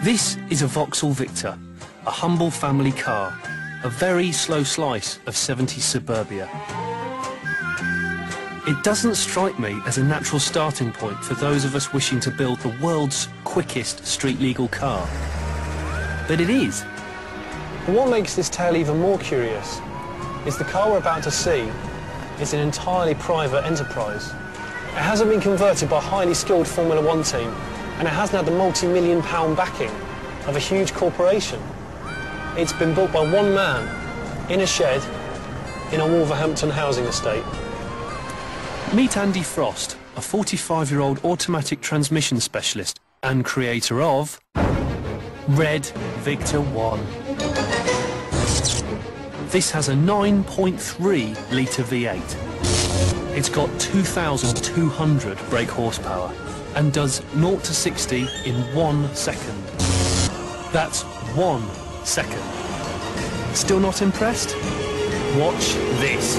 This is a Vauxhall Victor, a humble family car, a very slow slice of 70s suburbia. It doesn't strike me as a natural starting point for those of us wishing to build the world's quickest street-legal car. But it is. But what makes this tale even more curious is the car we're about to see is an entirely private enterprise. It hasn't been converted by a highly skilled Formula One team, and it hasn't had the multi-million-pound backing of a huge corporation. It's been built by one man in a shed in a Wolverhampton housing estate. Meet Andy Frost, a 45-year-old automatic transmission specialist and creator of Red Victor 1. This has a 9.3-litre V8. It's got 2,200 brake horsepower and does 0 to 60 in 1 second. That's 1 second. Still not impressed? Watch this.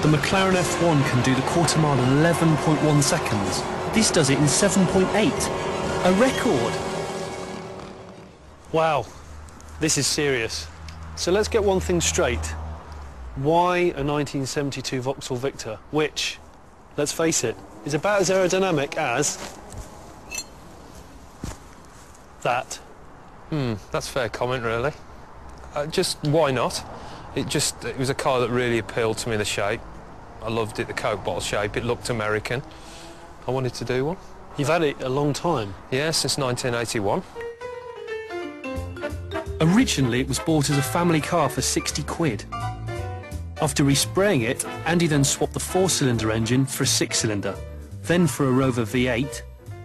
The McLaren F1 can do the quarter mile in 11.1 seconds. This does it in 7.8. A record. Wow, this is serious. So let's get one thing straight. Why a 1972 Vauxhall Victor, which, let's face it, is about as aerodynamic as that? That's a fair comment, really. Just why not? It was a car that really appealed to me, the shape. I loved it, the Coke bottle shape. It looked American. I wanted to do one. You've had it a long time. Yeah, since 1981. Originally, it was bought as a family car for 60 quid. After respraying it, Andy then swapped the 4-cylinder engine for a 6-cylinder, then for a Rover V8,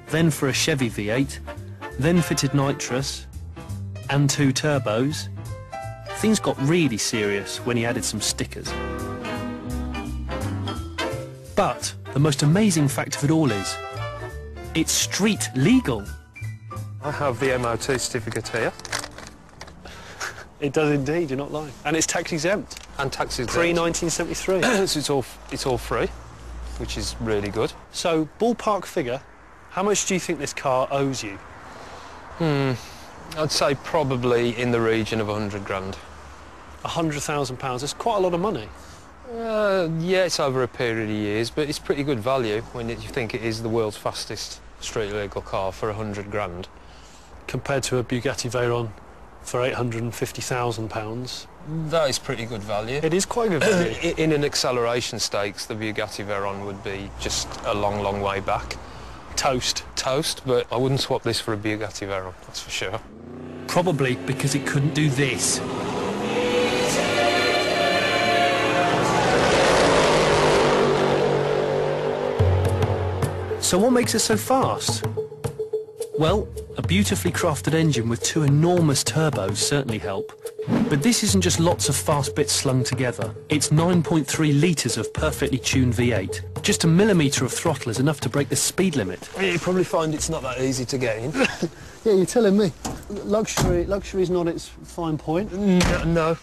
then for a Chevy V8, then fitted nitrous and 2 turbos. Things got really serious when he added some stickers. But the most amazing fact of it all is, it's street legal. I have the MOT certificate here. It does indeed, you're not lying. And it's tax exempt. And tax exempt. Pre-1973. So it's all free, which is really good. So, ballpark figure, how much do you think this car owes you? I'd say probably in the region of 100 grand. £100,000, that's quite a lot of money. Yeah, it's over a period of years, but it's pretty good value when you think it is the world's fastest street legal car for 100 grand. Compared to a Bugatti Veyron for £850,000. That is pretty good value. It is quite good value. In an acceleration stakes, the Bugatti Veyron would be just a long, long way back. Toast. Toast, but I wouldn't swap this for a Bugatti Veyron, that's for sure. Probably because it couldn't do this. So what makes it so fast? Well, a beautifully crafted engine with 2 enormous turbos certainly help. But this isn't just lots of fast bits slung together. It's 9.3 litres of perfectly tuned V8. Just a millimetre of throttle is enough to break the speed limit. You probably find it's not that easy to get in. Yeah, you're telling me. Luxury's not its fine point. No. If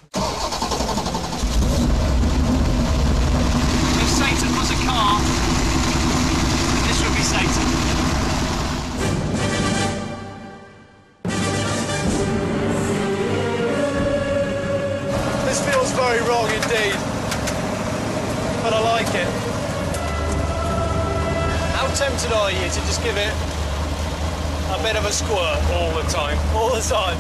Satan was a car, this would be Satan. This feels very wrong indeed, but I like it. How tempted are you to just give it a bit of a squirt? All the time. All the time.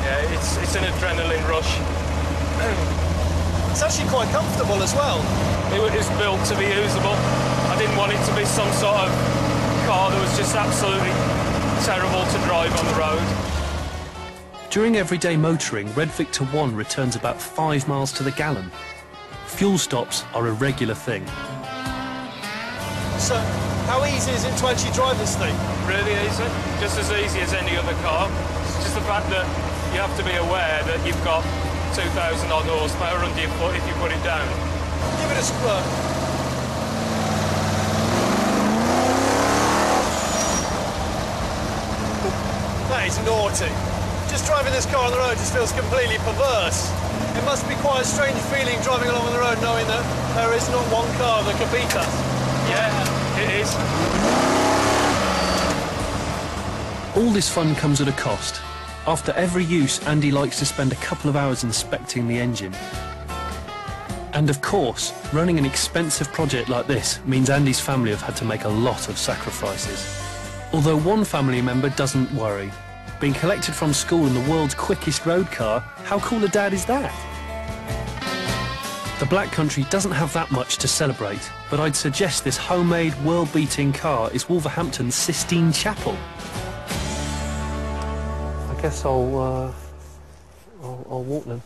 Yeah, it's an adrenaline rush. It's actually quite comfortable as well. It was built to be usable. I didn't want it to be some sort of car that was just absolutely terrible to drive on the road. During everyday motoring, Red Victor 1 returns about 5 miles to the gallon. Fuel stops are a regular thing. So, how easy is it to actually drive this thing? Really easy, just as easy as any other car. It's just the fact that you have to be aware that you've got 2,000 odd horsepower under your foot if you put it down. Give it a squirt. That is naughty. Just driving this car on the road just feels completely perverse. It must be quite a strange feeling driving along on the road knowing that there is not one car that can beat us. Yeah, it is. All this fun comes at a cost. After every use, Andy likes to spend a couple of hours inspecting the engine. And of course, running an expensive project like this means Andy's family have had to make a lot of sacrifices. Although one family member doesn't worry. Being collected from school in the world's quickest road car, how cool a dad is that? The Black Country doesn't have that much to celebrate, but I'd suggest this homemade, world-beating car is Wolverhampton's Sistine Chapel. I guess I'll walk then.